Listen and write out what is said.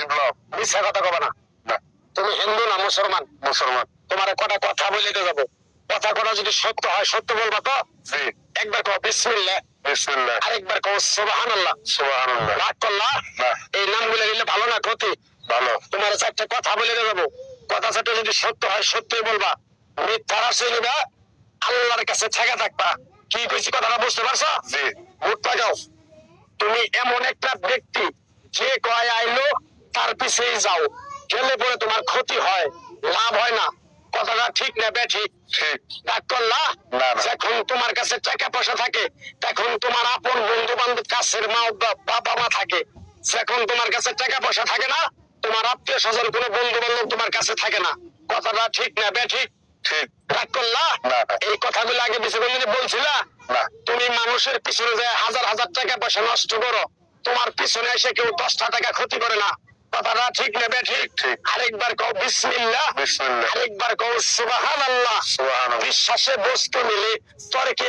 বিপ্লব। মিথ্যা কথা কবে না। তুমি হিন্দু না মুসলমান? মুসলমান। তোমার কটা কথা বলে যাবো, কথা কটা যদি সত্য হয় সত্য বলবা তো? জি। একবার কও বিসমিল্লাহ। বিসমিল্লাহ। আরেকবার কও সুবহানাল্লাহ। সুবহানাল্লাহ। রাগ করলা? না। এই নামগুলো নিলে ভালো না ক্ষতি? ভালো। তোমার চারটে কথা বলে যাবো, কথা চারটে যদি সত্য হয় সত্যই বলবা, মিথ্যার আশ্রয় নিবা, আল্লাহর কাছে ঠেকা থাকবা। কি কইছি কথাটা বুঝতে পারছো? জি। মুখটা যাও। তুমি এমন একটা ব্যক্তি যে কয় আইলো তার পিছেই যাও, গেলে পরে তোমার ক্ষতি হয়, লাভ হয় না। কথাটা ঠিক না বেঠিক? ঠিক। রাগ করলা? না, না। যখন তোমার কাছে টাকা পয়সা থাকে, তখন তোমার আপন বন্ধু বান্ধব, কাছের মা বাবা মা থাকে। যখন তোমার কাছে টাকা পয়সা থাকে না, তোমার আত্মীয় স্বজন কোনো বন্ধু বান্ধব তোমার কাছে থাকে না। কথাটা ঠিক না বেঠিক? ঠিক। রাগ করলা? না, না। এই কথাগুলো আগে বেশি কোনদিন বলছিলা? না। তুমি মানুষের পিছনে যায় হাজার হাজার টাকা পয়সা নষ্ট করো, তোমার পিছনে এসে কেউ 10টা টাকা ক্ষতি করে না। কথাটা ঠিক না বেঠিক? ঠিক। আরেকবার কও বিসমিল্লাহ। বিসমিল্লাহ। আরেকবার কও সুবহানাল্লাহ। সুবহানাল্লাহ। বিশ্বাসে বস্তু মিলে তর্কে